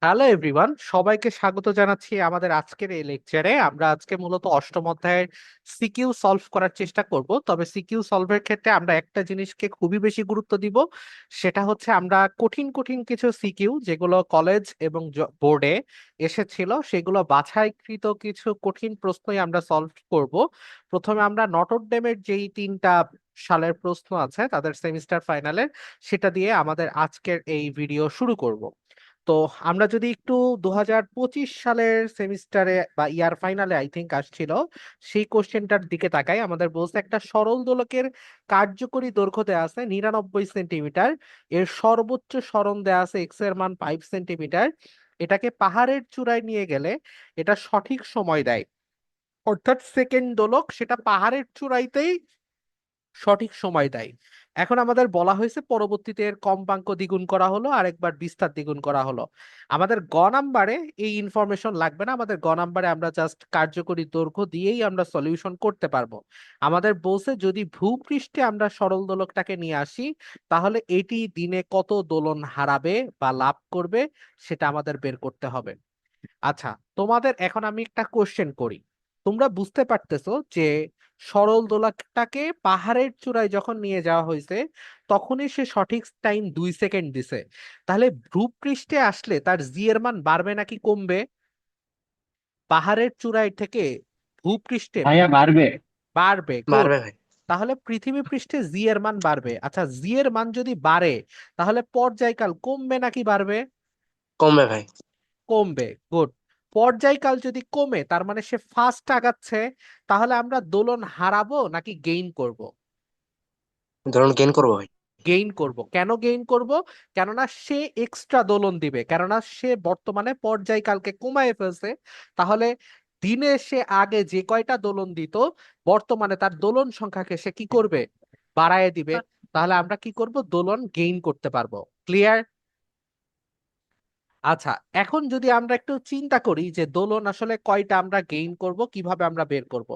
Hello everyone, সবাইকে স্বাগত জানাচ্ছি আমাদের আজকের এই লেকচারে। আমরা আজকে মূলত অষ্টম অধ্যায়ের সিকিউ সলভ করার চেষ্টা করব। তবে সিকিউ সলভের ক্ষেত্রে আমরা একটা জিনিসকে খুবই বেশি গুরুত্ব দিব, সেটা হচ্ছে আমরা কঠিন কঠিন কিছু সিকিউ যেগুলো কলেজ এবং বোর্ডে এসেছিল সেগুলো বাছাইকৃত কিছু কঠিন প্রশ্নই আমরা সলভ করব। প্রথমে আমরা নটরডেমের যেই 3টা সালের প্রশ্ন আছে তাদের সেমিস্টার ফাইনালের, সেটা দিয়ে আমাদের আজকের এই ভিডিও শুরু করব। তো আমরা যদি একটু 2025 সালের সেমিস্টারে বা ইয়ার ফাইনালে আই থিংক আসছিল, সেই কোশ্চেনটার দিকে তাকাই। আমাদের বলছে একটা সরল দোলকের কার্যকরী দৈর্ঘ্য দেওয়া আছে 99 সেন্টিমিটার, এর সর্বোচ্চ সরণ দেওয়া আছে এক্স এর মান 5 সেন্টিমিটার। এটাকে পাহাড়ের চূড়ায় নিয়ে গেলে এটা সঠিক সময় দেয়, অর্থাৎ সেকেন্ড দোলক সেটা পাহাড়ের চূড়াইতেই সঠিক সময় দেয়। এখন আমাদের বলা হয়েছে পরবর্তীতে এর কম্পাঙ্ক দ্বিগুণ করা হলো, আরেকবার বিস্তার দ্বিগুণ করা হলো। আমাদের গ নাম্বারে এই ইনফরমেশন লাগবে না, আমাদের গ নাম্বারে আমরা জাস্ট কার্যকরী দৈর্ঘ্য দিয়েই আমরা সলিউশন করতে পারবো। আমাদের বলছে যদি ভূপৃষ্ঠে আমরা সরল দোলকটাকে নিয়ে আসি, তাহলে এটি দিনে কত দোলন হারাবে বা লাভ করবে সেটা আমাদের বের করতে হবে। আচ্ছা, তোমাদের এখন আমি একটা কোশ্চেন করি। তোমরা বুঝতে পারতেছো যে সরল দোলকটাকে পাহাড়ের চূড়ায় যখন নিয়ে যাওয়া হয়েছে তখনই সে সঠিক টাইম 2 সেকেন্ড দিছে। তাহলে ভূপৃষ্ঠে আসলে তার জি এর মান বাড়বে নাকি কমবে? পাহাড়ের চূড়ায় থেকে ভূপৃষ্ঠে ভাইয়া বাড়বে। বাড়বে, গুড। বাড়বে ভাই। তাহলে পৃথিবী পৃষ্ঠে জি এর মান বাড়বে। আচ্ছা, জি এর মান যদি বাড়ে তাহলে পর্যায়কাল কমবে নাকি বাড়বে? কমবে ভাই। কমবে, গুড। পর্যায়কাল যদি কমে তার মানে সে ফাস্ট আগাচ্ছে, তাহলে আমরা দোলন হারাবো নাকি গেইন করব? ধরুন গেইন করবো ভাই। গেইন করব। কেন গেইন করব? কেননা সে এক্সট্রা দোলন দিবে, কেননা সে বর্তমানে পর্যায়কালকে কমায় ফেলছে। তাহলে দিনে সে আগে যে কয়টা দোলন দিত, বর্তমানে তার দোলন সংখ্যাকে সে কি করবে? বাড়ায় দিবে। তাহলে আমরা কি করব? দোলন গেইন করতে পারবো। ক্লিয়ার? আচ্ছা, এখন যদি আমরা একটু চিন্তা করি যে দোলন আসলে কয়টা আমরা গেইন করব, কিভাবে আমরা বের করব।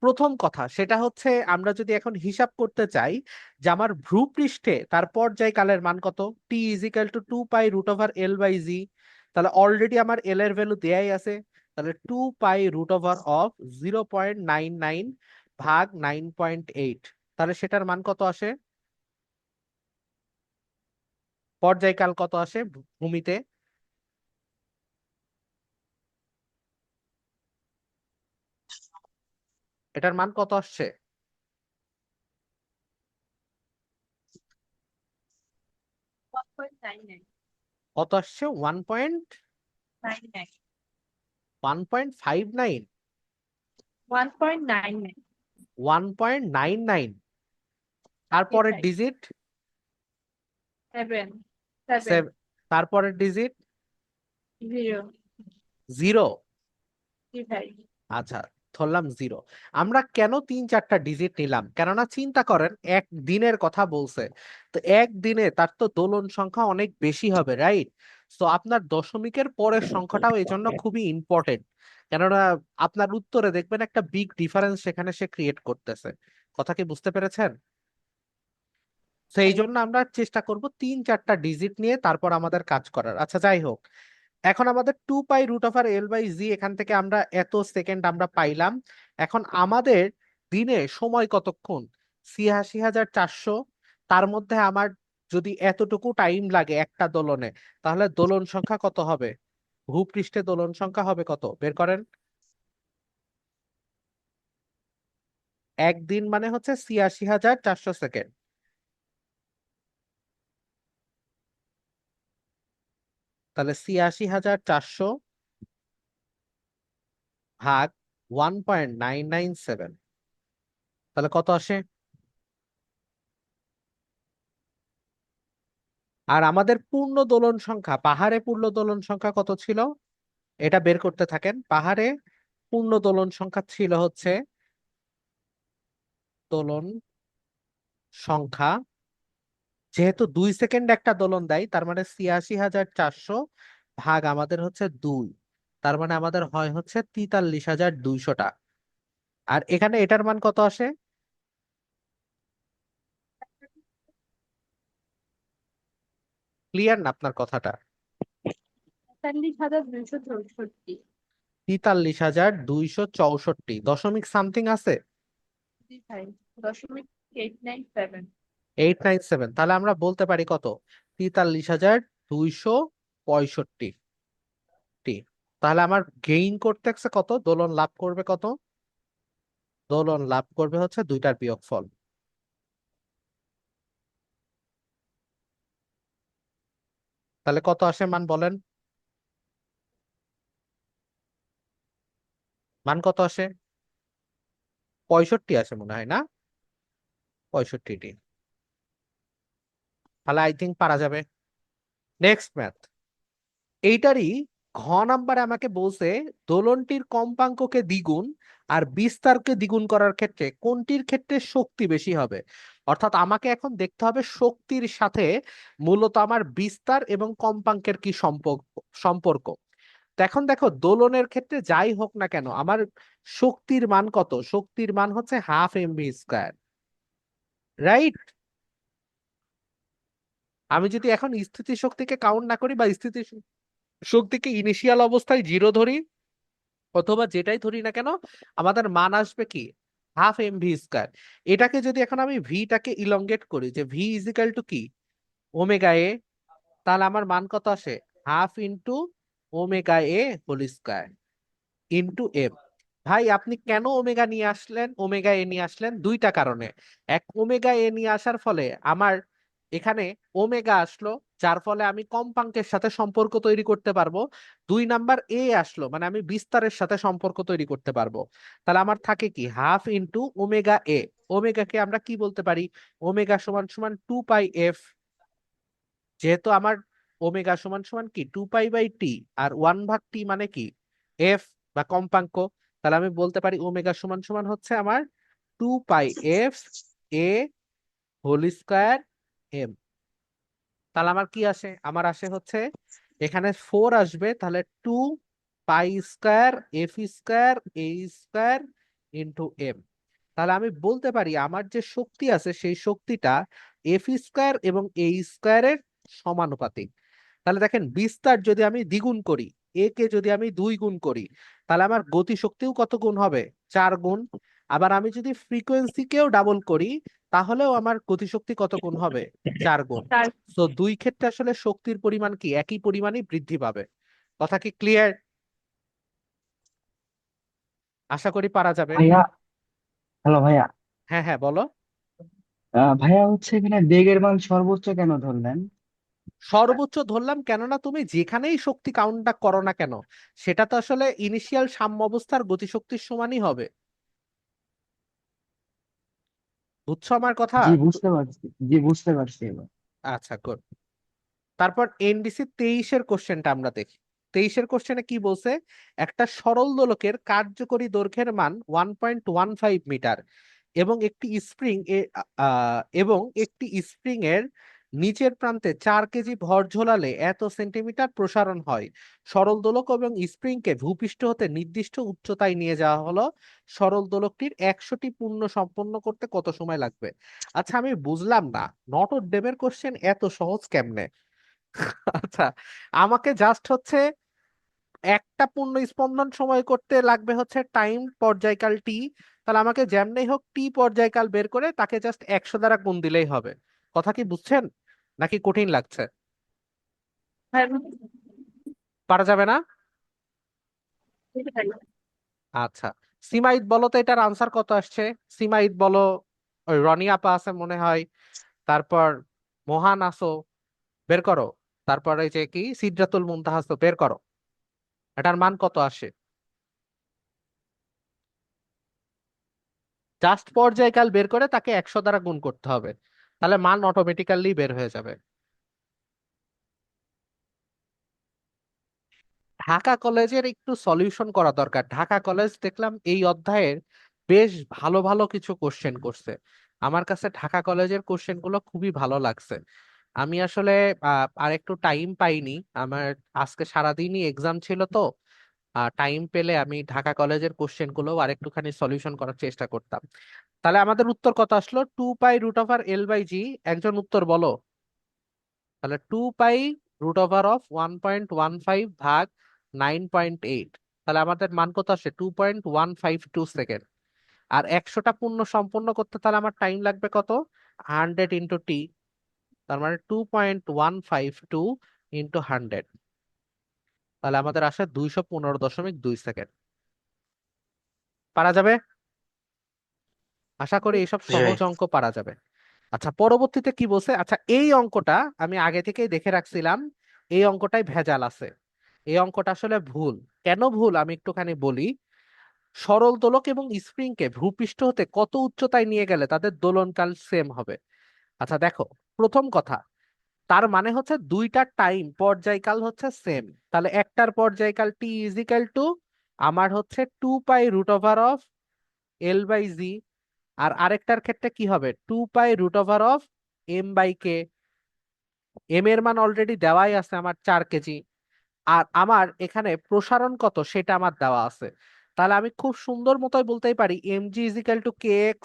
প্রথম কথা সেটা হচ্ছে, আমরা যদি এখন হিসাব করতে চাই যে আমার ভূপৃষ্ঠে তার পর্যায়কালের মান কত, T is equal to 2 pi root over l by g. তাহলে অলরেডি আমার এল এর ভ্যালু দেয়াই আছে। তাহলে 2 পাই রুট ওভার 0.99 ভাগ 9.8। তাহলে সেটার মান কত আসে? পর্যায়কাল কত আসে ভূমিতে? এটার মান কত আসছে? কত আসছে? 1.59। 1.99। তারপরের ডিজিট তারপরের ডিজিট জিরো। আচ্ছা, ধরলাম জিরো। আমরা কেন 3-4টা ডিজিট নিলাম? কেননা চিন্তা করেন, এক দিনের কথা বলছে, তো এক দিনে তার তো দোলন সংখ্যা অনেক বেশি হবে, রাইট? তো আপনার দশমিকের পরের সংখ্যাটাও এই জন্য খুবই ইম্পর্টেন্ট। কেননা আপনার উত্তরে দেখবেন একটা বিগ ডিফারেন্স সেখানে সে ক্রিয়েট করতেছে। কথা কি বুঝতে পেরেছেন? তো এই জন্য আমরা চেষ্টা করব 3-4টা ডিজিট নিয়ে তারপর আমাদের কাজ করার। আচ্ছা, যাই হোক, এখন আমাদের 2 pi root over l by জি, এখান থেকে আমরা এত সেকেন্ড আমরা পাইলাম। এখন আমাদের দিনে সময় কতক্ষণ? 86,400। তার মধ্যে আমার যদি এতটুকু টাইম লাগে একটা দোলনে, তাহলে দোলন সংখ্যা কত হবে? ভূপৃষ্ঠে দোলন সংখ্যা হবে কত, বের করেন। একদিন মানে হচ্ছে 86,400 সেকেন্ড। তাহলে 86,400 ভাগ 1.997, তাহলে কত আসে? আর আমাদের পূর্ণ দোলন সংখ্যা, পাহাড়ে পূর্ণ দোলন সংখ্যা কত ছিল? এটা বের করতে থাকেন। পাহাড়ে পূর্ণ দোলন সংখ্যা ছিল হচ্ছে, দোলন সংখ্যা যেহেতু 2 সেকেন্ড একটা দোলন দেয়, তার মানে 86,400 ভাগ আমাদের হচ্ছে 2, তার মানে আমাদের হয় হচ্ছে 43,200টা। আর এখানে এটার মান কত আসে? ক্লিয়ার না আপনার কথাটা? 43,264। 43,264 দশমিক সামথিং আছে। জি ভাই, 0.897। 897, তাহলে আমরা বলতে পারি কত? 43,265। তাহলে আমার গেইন করতেছে কত, দোলন লাভ করবে কত? দোলন লাভ করবে হচ্ছে দুইটার বিয়োগফল। তাহলে কত আসে মান বলেন? মান কত আসে? 65 আসে মনে হয় না? 65টি। তাহলে আই থিঙ্ক পারা যাবে। Next math. এইটারই ঘ নাম্বারে আমাকে বলছে দোলনটির কম্পাঙ্ককে দ্বিগুণ আর বিস্তারকে দ্বিগুণ করার ক্ষেত্রে কোনটির ক্ষেত্রে শক্তি বেশি হবে। অর্থাৎ আমাকে এখন দেখতে হবে শক্তির সাথে মূলত আমার বিস্তার এবং কম্পাঙ্কের কি সম্পর্ক। তো এখন দেখো দোলনের ক্ষেত্রে যাই হোক না কেন আমার শক্তির মান কত? শক্তির মান হচ্ছে 12 mv², রাইট? আমি যদি এখন স্থিতি শক্তিকে কাউন্ট না করি বা স্থিতি শক্তিকে ইনিশিয়াল অবস্থায় 0 ধরি অথবা যেটাই ধরি না কেন, আমাদের মান আসবে কি 12 mv²। এটাকে যদি এখন আমি ভিটাকে ইলংগেট করি যে ভি ইজিক্যাল টু কি ওমেগা এ, তাহলে আমার মান কত আসে? 12 × Ω² ইন্টু এম। ভাই আপনি কেন ওমেগা নিয়ে আসলেন, ওমেগা এ নিয়ে আসলেন? দুইটা কারণে। এক, ওমেগা এ নিয়ে আসার ফলে আমার এখানে ওমেগা আসলো, যার ফলে আমি কম্পাঙ্কের সাথে সম্পর্ক তৈরি করতে পারবো। দুই নাম্বার এ আসলো মানে আমি বিস্তারের সাথে সম্পর্ক তৈরি করতে পারবো। তাহলে আমার থাকে কি 12 × Ω। ওমেগাকে আমরা কি বলতে পারি? ওমেগা সমান সমান 2πf। যেহেতু আমার ওমেগা সমান সমান কি 2π/t, আর 1/t মানে কি এফ বা কম্পাঙ্ক। তাহলে আমি বলতে পারি ওমেগা সমান সমান হচ্ছে আমার 2πf a whole square m। তাহলে আমার কি আসে? আমার আসে হচ্ছে এখানে 4 আসবে, তাহলে 2π² f² a² ইন্টু m। তাহলে আমি বলতে পারি আমার যে শক্তি আছে সেই শক্তিটা f² এবং a² সমানুপাতিক। তাহলে দেখেন বিস্তার যদি আমি দ্বিগুণ করি, এ কে যদি আমি 2 গুণ করি, তাহলে আমার গতি শক্তিও কত গুণ হবে? 4 গুণ। আবার আমি যদি ফ্রিকোয়েন্সিকেও ডাবল করি তাহলেও আমার গতিশক্তি কত গুণ হবে? 4 গুণ। তার তো দুই ক্ষেত্রে আসলে শক্তির পরিমাণ কি একই পরিমাণই বৃদ্ধি পাবে। কথা কি ক্লিয়ার? আশা করি পারা যাবে। ভাইয়া, হ্যালো ভাইয়া। হ্যাঁ হ্যাঁ বলো। ভাইয়া হচ্ছে এখানে বেগের মান সর্বোচ্চ কেন ধরলেন? সর্বোচ্চ ধরলাম কেননা তুমি যেখানেই শক্তি কাউন্টটা করো না কেন সেটা তো আসলে ইনিশিয়াল সাম্য অবস্থার গতিশক্তির সমানই হবে। বুঝছো আমার কথা? জি বুঝতে পারছি, জি বুঝতে পারছি এবার। আচ্ছা গুড। তারপর এনডিসি 23-এর কোশ্চেনটা আমরা দেখি। 23-এর কোশ্চেনে কি বলছে? একটা সরল দোলকের কার্যকরী দৈর্ঘ্যের মান 1.15 মিটার এবং একটি স্প্রিং এবং একটি স্প্রিং এর নিচের প্রান্তে 4 কেজি ভর ঝোলালে এত সেন্টিমিটার প্রসারণ হয়। সরল দোলক এবং স্প্রিংকে ভূপৃষ্ঠ হতে নির্দিষ্ট উচ্চতায় নিয়ে যাওয়া হলো। সরল দোলকটির 100টি পূর্ণ সম্পন্ন করতে কত সময় লাগবে? আচ্ছা আমি বুঝলাম না, নটর ডেমের কোশ্চেন এত সহজ কেমনে? আচ্ছা, আমাকে জাস্ট হচ্ছে একটা পূর্ণ স্পন্দন সময় করতে লাগবে হচ্ছে টাইম পর্যায়কাল টি। তাহলে আমাকে যেমনি হোক টি পর্যায়কাল বের করে তাকে জাস্ট 100 দ্বারা গুণ দিলেই হবে। কথা কি বুঝছেন নাকি কঠিন লাগছে? ভাই, পারা যাবে না? বুঝতে পারি। আচ্ছা, সিমাইত বলো তো এটার আনসার কত আসছে। সিমাইত বলো। ওই রনি আপা আছে মনে হয়, তারপর মহান আসো, বের করো। তারপরে যে কি সিদরাতুল মুনতাহা আসো, বের করো এটার মান কত আসে। জাস্ট পর্যায়কাল বের করে তাকে 100 দ্বারা গুণ করতে হবে, তাহলে মান অটোমেটিক্যালি বের হয়ে যাবে। ঢাকা কলেজের একটু সলিউশন করা দরকার। ঢাকা কলেজ দেখলাম এই অধ্যায়ের বেশ ভালো ভালো কিছু কোশ্চেন করছে। আমার কাছে ঢাকা কলেজের কোশ্চেন গুলো খুবই ভালো লাগছে। আমি আসলে আর একটু টাইম পাইনি। আমার আজকে সারাদিনই এক্সাম ছিল, তো টাইম পেলে আমি ঢাকা কলেজের কোশ্চেন গুলো আর একটুখানি সলিউশন করার চেষ্টা করতাম। তাহলে আমাদের উত্তর কত আসলো? 2π√L/g। একজন উত্তর বলো। তাহলে 2π √1.15 ভাগ 9.8, তাহলে আমাদের মান কত আসে 2.152 সেকেন্ড। আর 100টা পূর্ণ সম্পন্ন করতে তাহলে আমার টাইম লাগবে কত, 100 × t, তার মানে 2.152 × 100, তাহলে আমাদের আসে 215.2 সেকেন্ড। পারা যাবে? আশা করি এইসব জি ভাই। সহজ অঙ্ক পারা যাবে। আচ্ছা, পরবর্তীতে কি বলছে, আচ্ছা এই অঙ্কটা আমি আগে থেকেই দেখে রাখছিলাম, এই অঙ্কটাই ভেজাল আছে, এই অঙ্কটা আসলে ভুল। কেন ভুল আমি একটুখানি বলি। সরল দোলক এবং স্প্রিংকে ভূপৃষ্ঠ হতে কত উচ্চতায় নিয়ে গেলে তাদের দোলনকাল সেম হবে? আচ্ছা দেখো, প্রথম কথা, তার মানে হচ্ছে দুইটা টাইম পর্যায়কাল হচ্ছে সেম, তাহলে একটার পর্যায়কাল টি ইজিক্যাল টু আমার হচ্ছে 2π√(L/z), আর আরেকটার ক্ষেত্রে কি হবে 2π√(M/k). এম এর মান অলরেডি দেওয়াই আছে আমার 4 কেজি, আর আমার এখানে প্রসারণ কত সেটা আমার দেওয়া আছে, তাহলে আমি খুব সুন্দর মতোই বলতেই পারি mg = kx।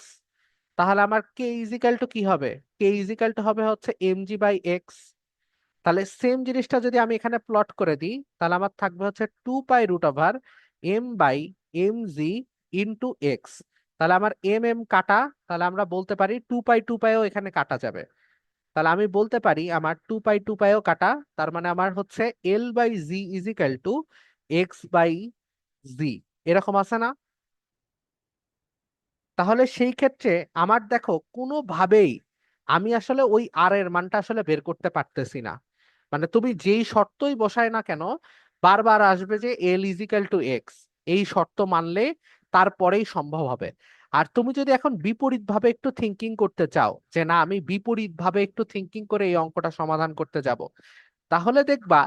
তাহলে আমার কে ইজিক্যাল টু কি হবে, কে ইজিক্যাল টু হবে হচ্ছে mg/x। তাহলে সেম জিনিসটা যদি আমি এখানে প্লট করে দিই, তাহলে আমার থাকবে হচ্ছে 2π√M/mg × তাহলে আমার এম কাটা, তাহলে আমরা বলতে পারি 2π এখানে কাটা যাবে, তাহলে আমি বলতে পারি আমার 2π কাটা, তার মানে আমার হচ্ছে L/z ইজিক্যাল টু x/z, এরকম আছে না? তাহলে সেই ক্ষেত্রে আমার দেখো কোনোভাবেই আমি আসলে ওই আর এর মানটা আসলে বের করতে পারতেছি না। মানে তুমি যেই শর্তই বসায় না কেন, বারবার আসবে যে L = x, এই শর্ত মানলে তারপরেই সম্ভব হবে। আর তুমি যদি এখন বিপরীত ভাবে একটু থিঙ্কিং করতে চাও, যে না আমি বিপরীত ভাবে একটু থিঙ্কিং করে এই অঙ্কটা সমাধান করতে যাব, তাহলে দেখবা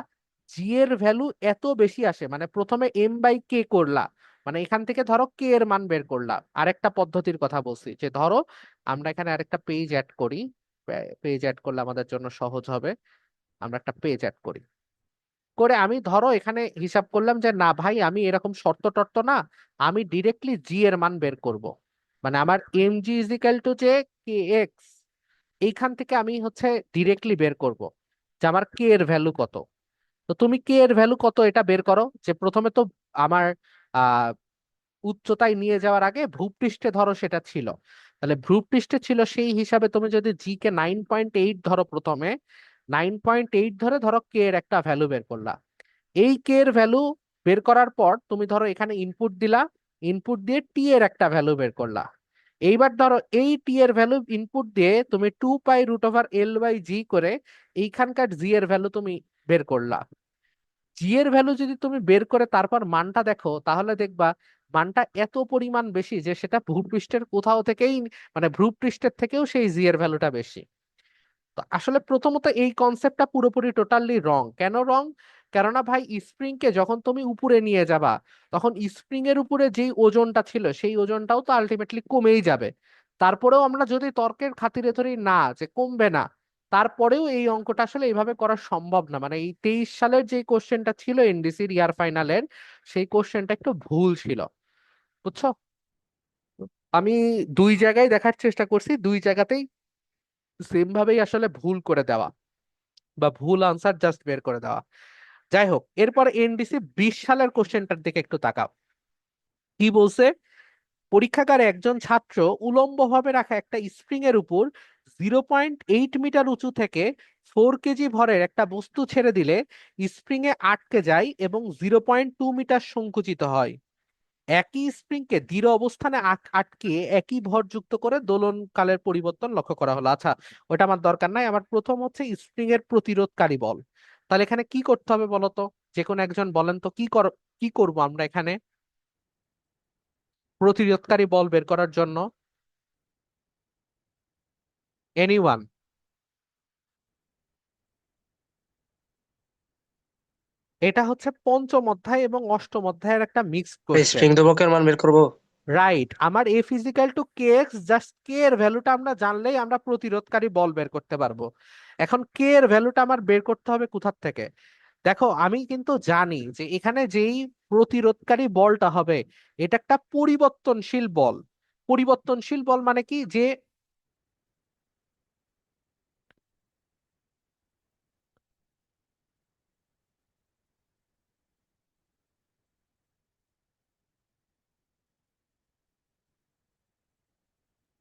জি এর ভ্যালু এত বেশি আসে, মানে প্রথমে m/k করলা, মানে এখান থেকে ধরো কে এর মান বের করলাম। আরেকটা পদ্ধতির কথা বলছি, যে ধরো আমরা এখানে আরেকটা পেজ অ্যাড করি, পেজ অ্যাড করলে আমাদের জন্য সহজ হবে। আমরা একটা পেজ অ্যাড করি, করে আমি ধরো এখানে হিসাব করলাম যে না ভাই আমি এরকম শর্ত টর্ত না, আমি ডিরেক্টলি জি এর মান বের করব। মানে আমার mg = যে kx, এইখান থেকে আমি হচ্ছে ডিরেক্টলি বের করব যে আমার কে এর ভ্যালু কত। তো তুমি কে এর ভ্যালু কত এটা বের করো, যে প্রথমে তো আমার আহ উচ্চতায় নিয়ে যাওয়ার আগে ভূপৃষ্ঠে ধরো সেটা ছিল, তাহলে ভূপৃষ্ঠে ছিল সেই হিসাবে তুমি যদি জি কে 9.8 ধরো, প্রথমে 9.8 ধরে ধরো কে এর একটা ভ্যালু বের করলা। এই কে এর ভ্যালু বের করার পর তুমি ধরো এখানে ইনপুট দিলা, ইনপুট দিয়ে টি এর একটা ভ্যালু বের করলা। এইবার ধরো এই টি এর ভ্যালু ইনপুট দিয়ে তুমি 2π√L/g করে এইখানকার জি এর ভ্যালু তুমি বের করলা। জি এর ভ্যালু যদি তুমি বের করে তারপর মানটা দেখো, তাহলে দেখবা মানটা এত পরিমাণ বেশি যে সেটা ভূপৃষ্ঠের কোথাও থেকেই, মানে ভূপৃষ্ঠের থেকেও সেই জি এর ভ্যালুটা বেশি। তো আসলে প্রথমত এই কনসেপ্টটা পুরোপুরি টোটালি রং। কেন রং? কেননা ভাই স্প্রিং কে যখন তুমি উপরে নিয়ে যাবা, তখন স্প্রিং এর উপরে যেই ওজনটা ছিল সেই ওজনটাও তো আলটিমেটলি কমেই যাবে। তারপরেও আমরা যদি তর্কের খাতিরে ধরি না যে কমবে না, তারপরেও এই অঙ্কটা আসলে এইভাবে করা সম্ভব না। মানে এই 23 সালের যে কোশ্চেনটা ছিল এনডিসির ইয়ার ফাইনালের, সেই কোশ্চেনটা একটু ভুল ছিল, বুঝছো? আমি দুই জায়গায় দেখার চেষ্টা করছি, দুই জায়গাতেই সেম ভাবেই আসলে ভুল করে দেওয়া, বা ভুল আনসার জাস্ট বের করে দেওয়া। যাই হোক, এরপর এনডিসি 20 সালের কোশ্চেনটার দিকে একটু তাকাও। কি বলছে, পরীক্ষাগারে একজন ছাত্র উলম্বভাবে রাখা একটা স্প্রিং এর উপর 0.8 মিটার উঁচু থেকে 4 কেজি ভরের একটা বস্তু ছেড়ে দিলে স্প্রিং এ আটকে যায় এবং 0.2 মিটার সংকুচিত হয়। একই স্প্রিং কে দৃঢ় অবস্থানে আটকে একই ভর যুক্ত করে দোলন কালের পরিবর্তন লক্ষ্য করা হলো। আচ্ছা, ওটা আমার দরকার নাই, আমার প্রথম হচ্ছে স্প্রিং এর প্রতিরোধকারী বল। তাহলে এখানে কি করতে হবে বলতো, যে কোনো একজন বলেন তো কি করব আমরা এখানে প্রতিরোধকারী বল বের করার জন্য? এনিওয়ান? এটা হচ্ছে পঞ্চম অধ্যায় এবং অষ্টম অধ্যায়ের একটা মিক্সড কোশ্চেন। স্প্রিং ধ্রুবকের মান বের করবো। রাইট, আমার এফ ইজিক্যাল টু কে এক্স, জাস্ট কে এর ভ্যালুটা আমরা জানলেই আমরা প্রতিরোধকারী বল বের করতে পারবো। এখন কে এর ভ্যালুটা আমার বের করতে হবে কোথার থেকে? দেখো আমি কিন্তু জানি যে এখানে যেই প্রতিরোধকারী বলটা হবে এটা একটা পরিবর্তনশীল বল। পরিবর্তনশীল বল মানে কি, যে